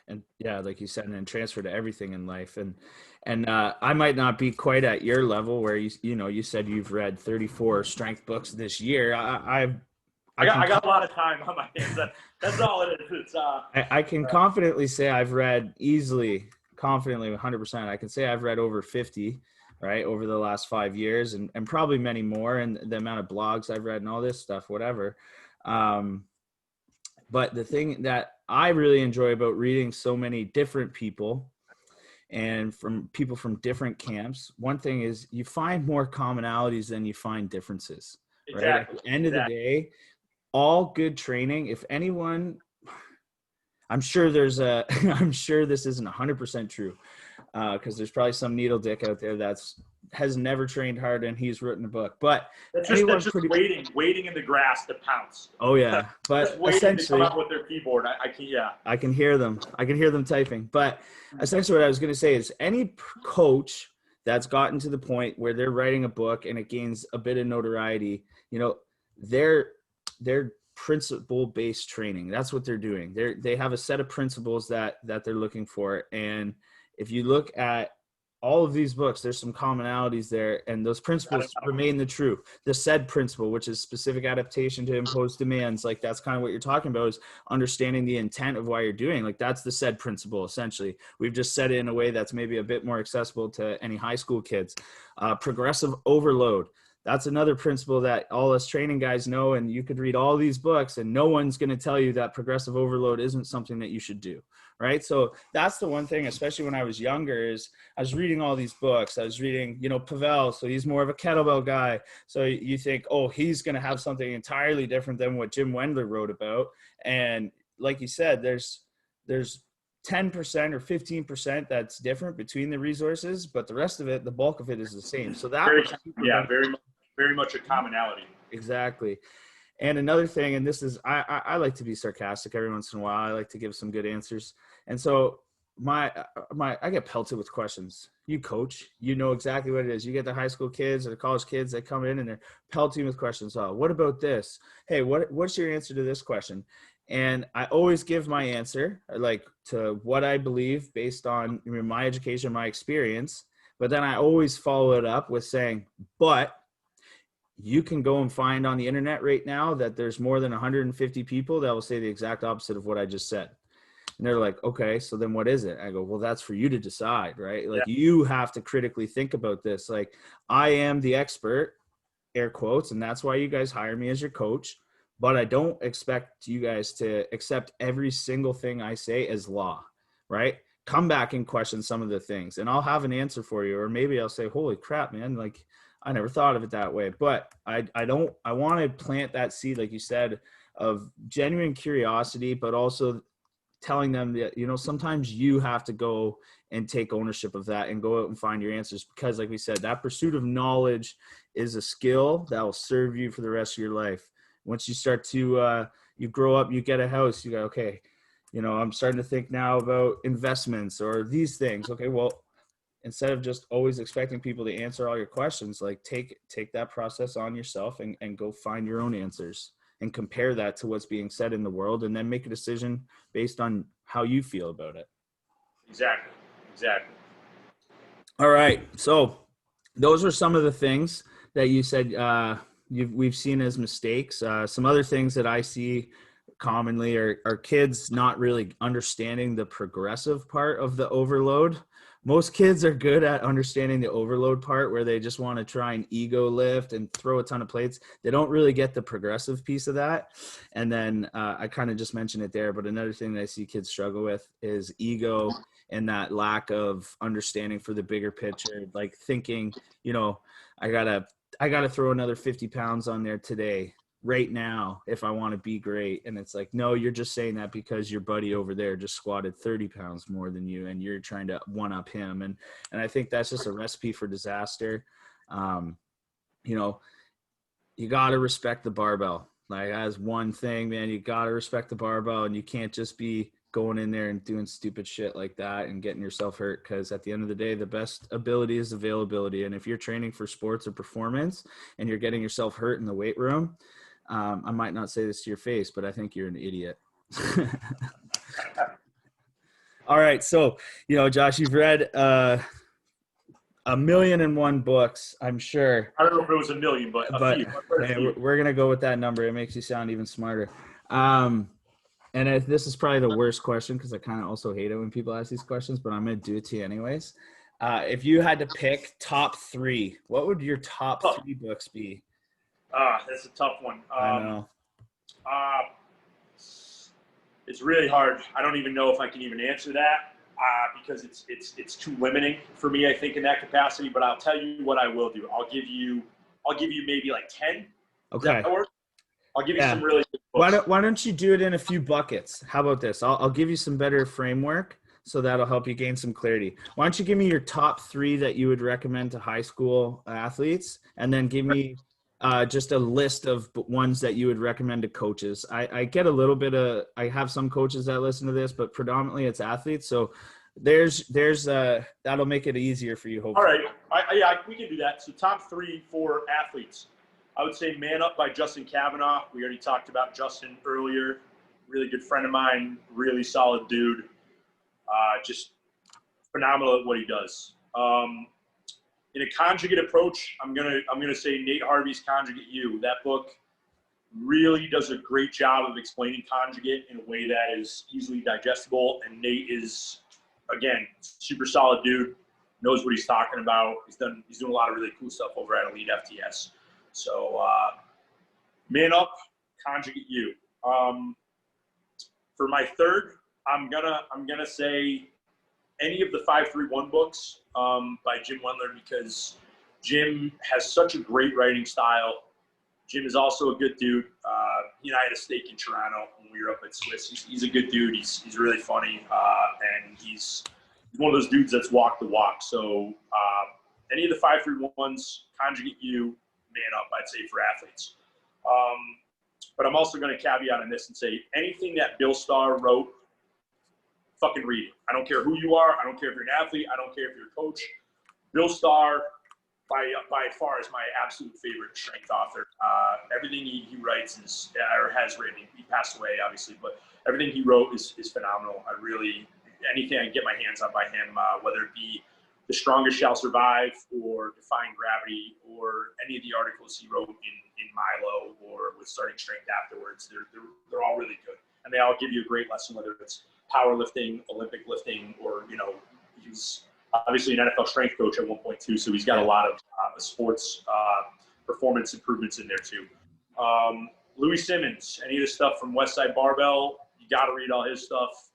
And yeah, like you said, and then transfer to everything in life. And I might not be quite at your level where you said you've read 34 strength books this year. I
got a lot of time on my hands. That's all it is. It's
I can confidently say I've read confidently 100%. I can say I've read over 50, right, over the last 5 years, and probably many more, and the amount of blogs I've read and all this stuff, whatever. But the thing that I really enjoy about reading so many different people and from people from different camps, one thing is you find more commonalities than you find differences. Right?
exactly.
At the end of the day, all good training, if anyone, I'm sure I'm sure this isn't 100% true, because there's probably some needle dick out there has never trained hard and he's written a book. But
that's just waiting in the grass to pounce.
Oh yeah, but
just waiting
essentially,
to come out with their keyboard.
I can hear them. I can hear them typing. But essentially, what I was going to say is, any coach that's gotten to the point where they're writing a book and it gains a bit of notoriety, they're principle-based training. That's what they're doing. They have a set of principles that they're looking for. And if you look at all of these books, there's some commonalities there, and those principles remain the true. The SAID principle, which is specific adaptation to imposed demands, like that's kind of what you're talking about, is understanding the intent of why you're doing. Like that's the SAID principle, essentially. We've just said it in a way that's maybe a bit more accessible to any high school kids. Progressive overload. That's another principle that all us training guys know, and you could read all these books and no one's going to tell you that progressive overload isn't something that you should do, right? So that's the one thing, especially when I was younger, is I was reading all these books. I was reading, Pavel, so he's more of a kettlebell guy. So you think, oh, he's going to have something entirely different than what Jim Wendler wrote about. And like you said, there's 10% or 15% that's different between the resources, but the rest of it, the bulk of it is the same. So that
very much a commonality.
Exactly. And another thing, and this is, I like to be sarcastic every once in a while. I like to give some good answers. And so I get pelted with questions. You coach, you know exactly what it is. You get the high school kids or the college kids that come in and they're pelting with questions. Oh, what about this? Hey, what's your answer to this question? And I always give my answer, like, to what I believe based on my education, my experience. But then I always follow it up with saying, but you can go and find on the internet right now that there's more than 150 people that will say the exact opposite of what I just said. And they're like, okay, so then what is it? I go, well, that's for you to decide, right? Like, you have to critically think about this. Like, I am the expert, air quotes, and that's why you guys hire me as your coach. But I don't expect you guys to accept every single thing I say as law, right? Come back and question some of the things and I'll have an answer for you. Or maybe I'll say, holy crap, man, like, I never thought of it that way. But I want to plant that seed, like you said, of genuine curiosity, but also telling them that, sometimes you have to go and take ownership of that and go out and find your answers, because like we said, that pursuit of knowledge is a skill that will serve you for the rest of your life. Once you start to, you grow up, you get a house, you go, okay, I'm starting to think now about investments or these things. Okay, well, instead of just always expecting people to answer all your questions, like take that process on yourself and go find your own answers and compare that to what's being said in the world, and then make a decision based on how you feel about it.
Exactly.
All right. So those are some of the things that you said we've seen as mistakes. Some other things that I see commonly are kids not really understanding the progressive part of the overload. Most kids are good at understanding the overload part, where they just want to try and ego lift and throw a ton of plates. They don't really get the progressive piece of that. And then I kind of just mentioned it there, but another thing that I see kids struggle with is ego and that lack of understanding for the bigger picture, like thinking, I gotta throw another 50 pounds on there today. right now if I want to be great. And it's like, no, you're just saying that because your buddy over there just squatted 30 pounds more than you and you're trying to one up him. And I think that's just a recipe for disaster. You know, you got to respect the barbell. Like, as one thing, man, you got to respect the barbell, and you can't just be going in there and doing stupid shit like that and getting yourself hurt. Because at the end of the day, the best ability is availability. And if you're training for sports or performance and you're getting yourself hurt in the weight room, I might not say this to your face, but I think you're an idiot. All right. So, you know, Josh, you've read 1,000,001 books, I'm sure.
I don't know if it was 1,000,000, but a
But
few.
hey, we're going to go with that number. It makes you sound even smarter. And this is probably the worst question, because I kind of also hate it when people ask these questions, but I'm going to do it to you anyways. If you had to pick top 3, what would your top 3 books be?
That's a tough one.
I know.
It's really hard. I don't even know if I can even answer that because it's too limiting for me, I think, in that capacity. But I'll tell you what I will do. I'll give you maybe like 10.
Okay.
I'll give you some really good books.
Why don't you do it in a few buckets? How about this? I'll give you some better framework, so that'll help you gain some clarity. Why don't you give me your top 3 that you would recommend to high school athletes, and then give me just a list of ones that you would recommend to coaches. I get a little bit of, I have some coaches that listen to this, but predominantly it's athletes. So there's that'll make it easier for you, hopefully.
All right. We can do that. So top 3 for athletes. I would say Man Up by Justin Kavanaugh. We already talked about Justin earlier. Really good friend of mine, really solid dude. Just phenomenal at what he does. In a conjugate approach, I'm gonna say Nate Harvey's Conjugate You. That book really does a great job of explaining conjugate in a way that is easily digestible. And Nate is, again, super solid dude, knows what he's talking about. He's doing a lot of really cool stuff over at Elite FTS. So Man Up, Conjugate You. For my third, I'm gonna say any of the 531 books by Jim Wendler, because Jim has such a great writing style. Jim is also a good dude. He and I had a steak in Toronto when we were up at Swiss. He's a good dude. He's really funny, and he's one of those dudes that's walked the walk. So any of the 531s, Conjugate You, Man Up, I'd say for athletes. But I'm also going to caveat on this and say anything that Bill Starr wrote, fucking read it. I don't care who you are. I don't care if you're an athlete. I don't care if you're a coach. Bill Starr, by far, is my absolute favorite strength author. Everything he writes or has written. He passed away, obviously, but everything he wrote is phenomenal. Anything I can get my hands on by him, whether it be The Strongest Shall Survive or Defying Gravity or any of the articles he wrote in Milo or with Starting Strength afterwards, they're all really good. And they all give you a great lesson, whether it's powerlifting, Olympic lifting, or, he's obviously an NFL strength coach at one point too. So he's got a lot of sports performance improvements in there too. Louis Simmons, any of the stuff from Westside Barbell, you got to read all his stuff.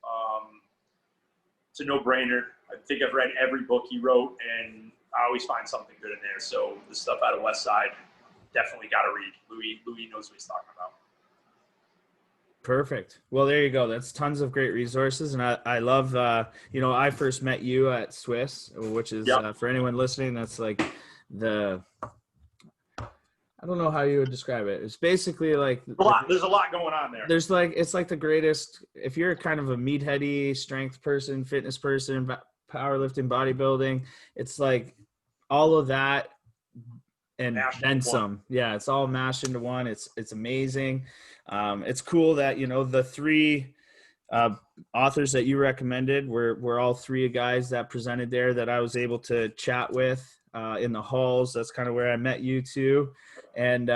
It's a no-brainer. I think I've read every book he wrote, and I always find something good in there. So the stuff out of Westside, definitely got to read. Louis knows what he's talking about.
Perfect. Well, there you go. That's tons of great resources. And I love, I first met you at Swiss, which is, for anyone listening, that's like I don't know how you would describe it. It's basically like
there's a lot going on there.
It's like the greatest, if you're kind of a meatheady strength person, fitness person, powerlifting, bodybuilding, it's like all of that and then some. Yeah, it's all mashed into one. It's amazing. It's cool that, the 3 authors that you recommended were all 3 guys that presented there that I was able to chat with in the halls. That's kind of where I met you too. And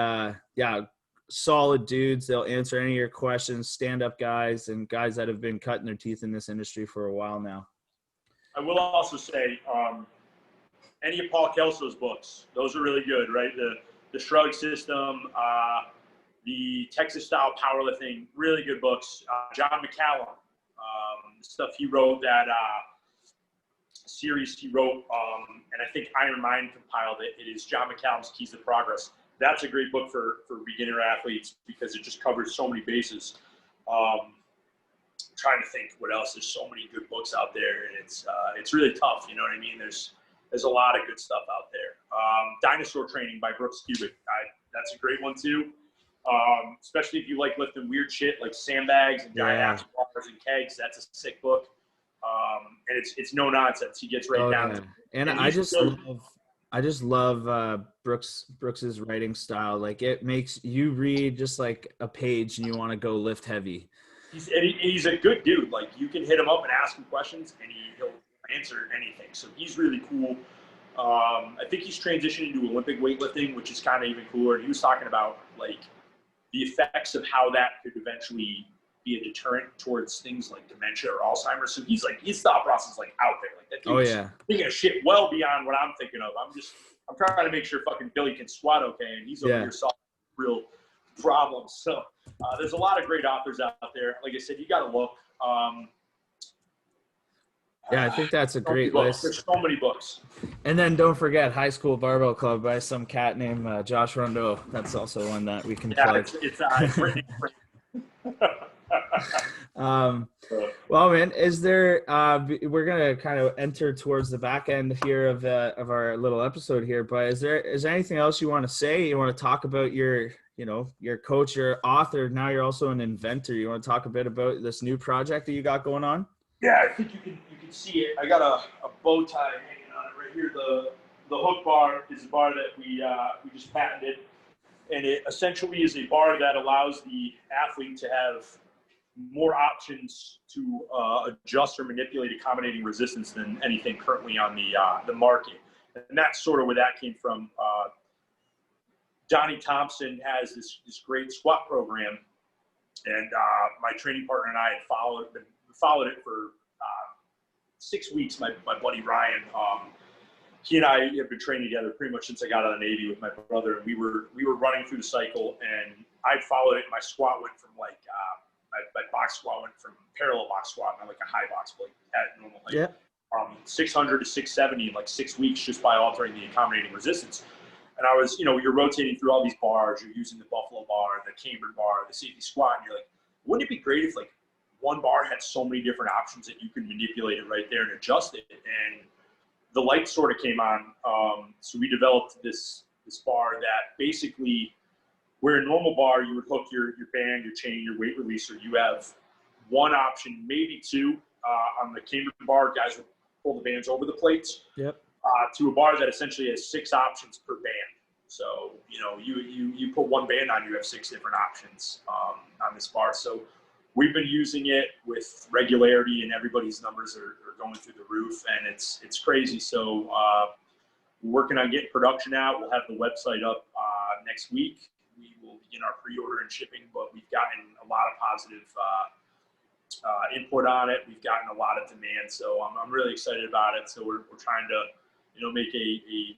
solid dudes. They'll answer any of your questions, stand-up guys and guys that have been cutting their teeth in this industry for a while now. I
will also say any of Paul Kelso's books, those are really good, right? The Shrug System, the Texas Style Powerlifting, really good books. John McCallum, stuff he wrote, that series he wrote, and I think Iron Mind compiled it. It is John McCallum's Keys to Progress. that's a great book for beginner athletes because it just covers so many bases. Trying to think what else. There's so many good books out there, and it's really tough. You know what I mean? There's a lot of good stuff out there. Dinosaur Training by Brooks Cubic. That's a great one too. Especially if you like lifting weird shit like sandbags and giant axe bars and kegs. That's a sick book. And it's no nonsense. He gets right down.
Yeah. And I just love Brooks's writing style. Like it makes you read just like a page and you want to go lift heavy.
He's a good dude. Like you can hit him up and ask him questions and he'll answer anything. So he's really cool. I think he's transitioning to Olympic weightlifting, which is kind of even cooler. He was talking about like the effects of how that could eventually be a deterrent towards things like dementia or Alzheimer's. So he's like, his thought process is like out there. Like that dude's thinking of shit well beyond what I'm thinking of. I'm trying to make sure fucking Billy can squat okay, and he's over here solving real problems. So there's a lot of great authors out there. Like I said, you got to look.
I think that's a great list.
There's so many books.
And then don't forget High School Barbell Club by some cat named Josh Rondeau. That's also one that we can plug.
It's written.
Well, man, is there? We're gonna kind of enter towards the back end here of our little episode here. But is there anything else you want to say? You want to talk about your coach, your author. Now you're also an inventor. You want to talk a bit about this new project that you got going on?
Yeah, I think you can see it. I got a bow tie hanging on it right here. The hook bar is a bar that we just patented, and it essentially is a bar that allows the athlete to have more options to adjust or manipulate accommodating resistance than anything currently on the market. And that's sort of where that came from. Johnny Thompson has this great squat program, and my training partner and I had followed it for 6 weeks. My buddy Ryan, he and I have been training together pretty much since I got out of the Navy with my brother, and we were running through the cycle, and I'd followed it. My squat went from like my box squat went from parallel box squat and like a high box plate at normal height, 600 to 670 in like 6 weeks just by altering the accommodating resistance. And I was, you're rotating through all these bars. You're using the Buffalo bar, the Cambered bar, the safety squat, and you're like, wouldn't it be great if like one bar had so many different options that you could manipulate it right there and adjust it? And the light sort of came on. So we developed this bar that basically, where a normal bar, you would hook your band, your chain, your weight releaser. You have one option, maybe two. On the Cambered bar, guys would pull the bands over the plates.
Yep.
To a bar that essentially has 6 options per band. So, you put one band on, you have 6 different options on this bar. So we've been using it with regularity, and everybody's numbers are going through the roof, and it's crazy. So we're working on getting production out. We'll have the website up next week. We will begin our pre-order and shipping, but we've gotten a lot of positive input on it. We've gotten a lot of demand, so I'm really excited about it. So we're trying to make a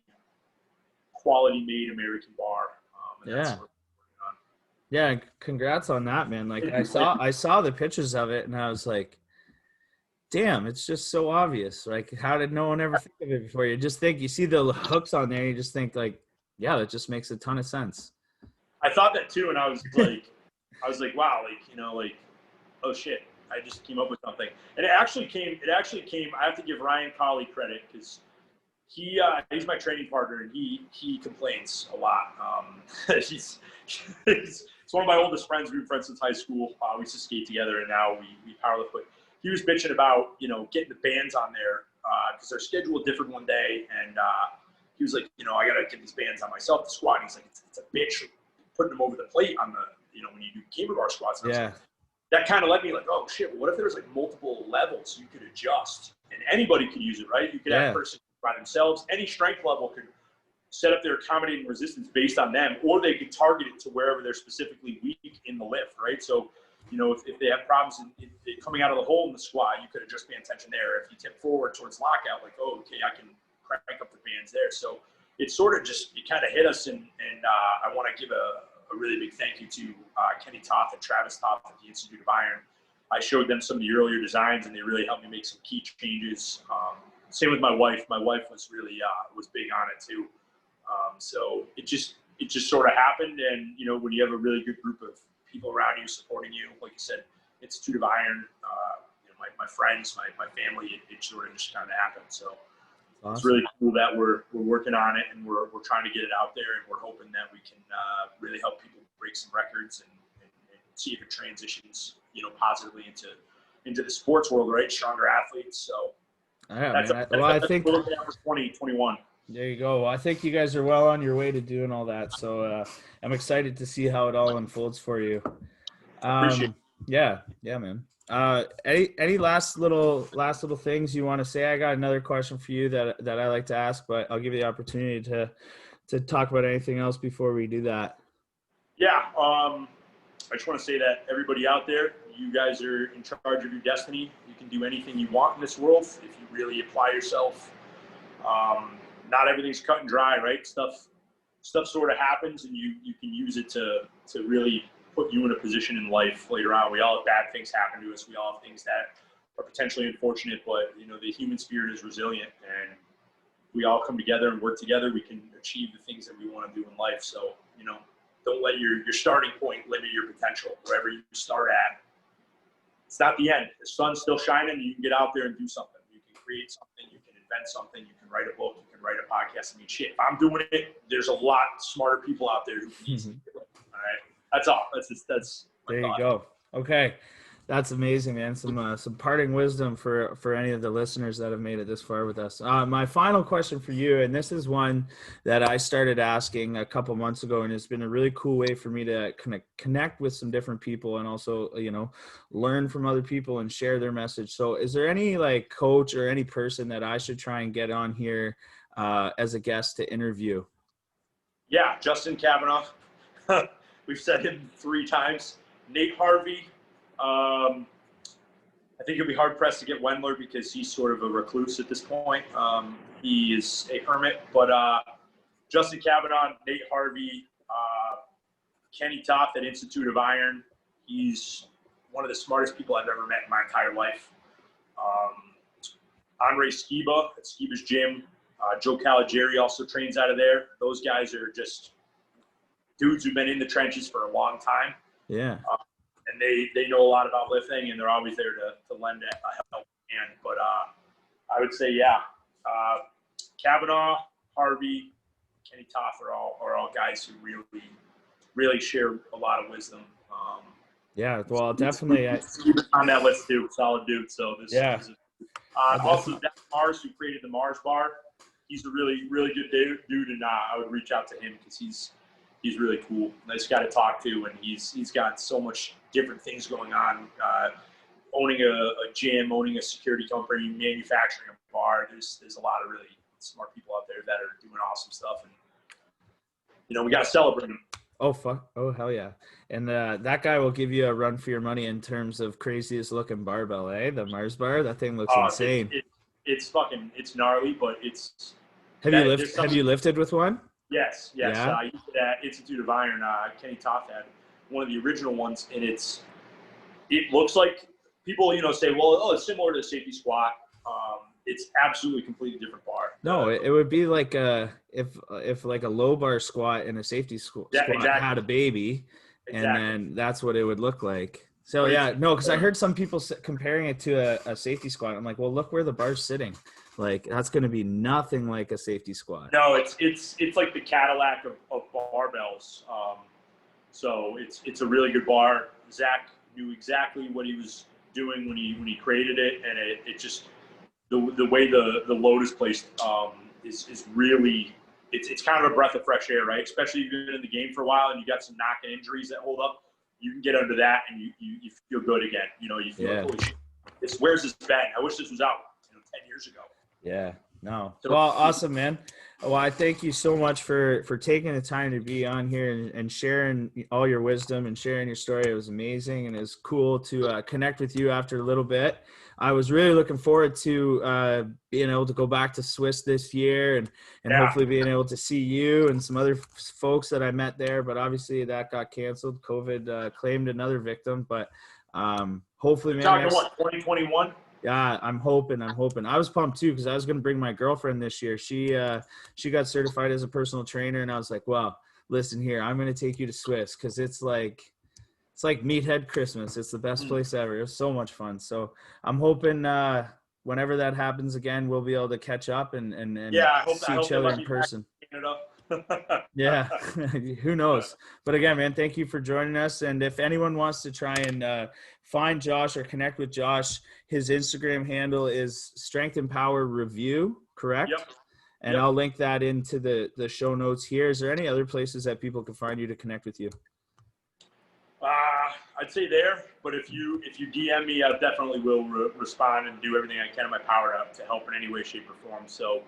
quality-made American bar. That's what we're working on.
Yeah, congrats on that, man. Like I saw the pictures of it, and I was like, damn, it's just so obvious. Like, how did no one ever think of it before? You see the hooks on there, you just think like, yeah, that just makes a ton of sense.
I thought that too, and I was like, wow, oh shit, I just came up with something. And it actually came. I have to give Ryan Colley credit because he's my training partner, and he complains a lot. He's one of my oldest friends. We've been friends since high school. We used to skate together, and now we powerlift. But he was bitching about getting the bands on there because they're scheduled different one day, and he was like, I gotta get these bands on myself to squat. And he's like, it's a bitch putting them over the plate on the when you do cable bar squats. And
yeah.
That kind of led me like, oh shit, well, what if there was like multiple levels you could adjust, and anybody could use it, right? You could have a person by themselves. Any strength level could set up their accommodating resistance based on them, or they could target it to wherever they're specifically weak in the lift, right? So, if they have problems in coming out of the hole in the squat, you could adjust band tension there. If you tip forward towards lockout, like, oh, okay, I can crank up the bands there. So it's sort of just, it kind of hit us, and I want to give a really big thank you to Kenny Toth and Travis Toth at the Institute of Iron. I showed them some of the earlier designs, and they really helped me make some key changes. Same with my wife. My wife was really was big on it too. So it just it just sort of happened. And, you know, when you have a really good group of people around you supporting you, like you said, Institute of Iron, you know, my friends, my family, it sort of just kind of happened. So
Awesome.
it's really cool that we're working on it, and we're trying to get it out there, and we're hoping that we can really help people break some records and see if it transitions, you know, positively into the sports world, right? Stronger athletes. So
Yeah,
that's,
man. Well, I think
we're looking at for 2021.
there you go. Well, I think you guys are well on your way to doing all that. So I'm excited to see how it all unfolds for you.
Appreciate it.
Yeah, man. Any last little things you want to say? I got another question for you that I like to ask, but I'll give you the opportunity to talk about anything else before we do that.
Yeah. I just want to say that everybody out there, you guys are in charge of your destiny. You can do anything you want in this world if you really apply yourself. Not everything's cut and dry, right? Stuff sort of happens, and you can use it to really put you in a position in life later on. We all have bad things happen to us. We all have things that are potentially unfortunate, but you know, the human spirit is resilient, and we all come together and work together. We can achieve the things that we want to do in life. So, you know, don't let your starting point limit your potential. Wherever you start at, it's not the end. The sun's still shining. You can get out there and do something. You can create something. You can invent something. You can write a book. You can write a podcast. I mean, shit, if I'm doing it, there's a lot smarter people out there who can easily do it. All right. That's all. That's my
There
thought.
you go. Okay. That's amazing, man. Some parting wisdom for any of the listeners that have made it this far with us. My final question for you, and this is one that I started asking a couple months ago, and it's been a really cool way for me to connect with some different people, and also, you know, learn from other people and share their message. So is there any like coach or any person that I should try and get on here as a guest to interview?
Yeah, Justin Kavanaugh. We've said him 3 times. Nate Harvey. I think it'll be hard pressed to get Wendler because he's sort of a recluse at this point. He is a hermit, but Justin Kavanaugh, Nate Harvey, Kenny Toth at Institute of Iron. He's one of the smartest people I've ever met in my entire life. Andre Skiba at Skiba's gym. Joe Caligari also trains out of there. Those guys are just dudes who've been in the trenches for a long time.
Yeah.
And they know a lot about lifting, and they're always there to lend a helping hand. But I would say, yeah, Kavanaugh, Harvey, Kenny Toth are all guys who really share a lot of wisdom.
Yeah, well, definitely.
On that list too, solid dude. So also Zach Mars, who created the Mars Bar. He's a really good dude, and I would reach out to him because he's really cool. Nice guy to talk to, and he's got so much different things going on. Owning a gym, owning a security company, manufacturing a bar. There's a lot of really smart people out there that are doing awesome stuff, and you know, we got to celebrate them.
Oh, fuck. Oh, hell yeah. And that guy will give you a run for your money in terms of craziest looking barbell, eh? The Mars bar. That thing looks insane.
It's gnarly, but it's.
Have you lifted with one?
Yes.
Yeah?
I used it at Institute of Iron. Kenny Toth had one of the original ones, and it looks like people, you know, say, well, it's similar to a safety squat. It's absolutely completely different bar.
No, it would be like if like a low bar squat and a safety squat
exactly.
had a baby, and then that's what it would look like. So yeah, no, because I heard some people comparing it to a safety squat. I'm like, well, look where the bar's sitting. Like that's going to be nothing like a safety squat.
No, it's like the Cadillac of barbells. So it's a really good bar. Zach knew exactly what he was doing when he created it, and it just the way the load is placed is really it's kind of a breath of fresh air, right? Especially if you've been in the game for a while and you got some knocking injuries that hold up. You can get under that and you feel good again. You know, you feel like, holy shit, where's this been? I wish this was out 10 years ago.
Yeah, no. Well, awesome, man. Well, I thank you so much for taking the time to be on here and sharing all your wisdom and sharing your story. It was amazing, and it was cool to connect with you after a little bit. I was really looking forward to being able to go back to Swiss this year and hopefully being able to see you and some other folks that I met there. But obviously that got canceled. COVID claimed another victim. But hopefully, man.
Talking what, 2021?
Yeah, I'm hoping. I was pumped too because I was going to bring my girlfriend this year. She got certified as a personal trainer, and I was like, well, listen here, I'm going to take you to Swiss because it's like Meathead Christmas. It's the best
Mm.
place ever. It was so much fun. So I'm hoping whenever that happens again, we'll be able to catch up and
Yeah, I
see each
hope they
other
let
in
me back
person.
in Canada.
Yeah, who knows? But again, man, thank you for joining us. And if anyone wants to try and find Josh or connect with Josh, his Instagram handle is Strength and Power Review, correct?
Yep.
And
Yep.
I'll link that into the show notes here. Is there any other places that people can find you to connect with you?
I'd say there, but if you DM me, I definitely will respond and do everything I can in my power to help in any way, shape, or form. So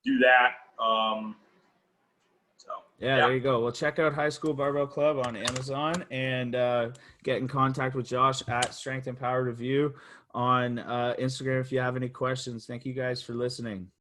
do that. So
Yeah,
yeah,
there you go. Well, check out High School Barbell Club on Amazon and get in contact with Josh at Strength and Power Review on Instagram if you have any questions. Thank you guys for listening.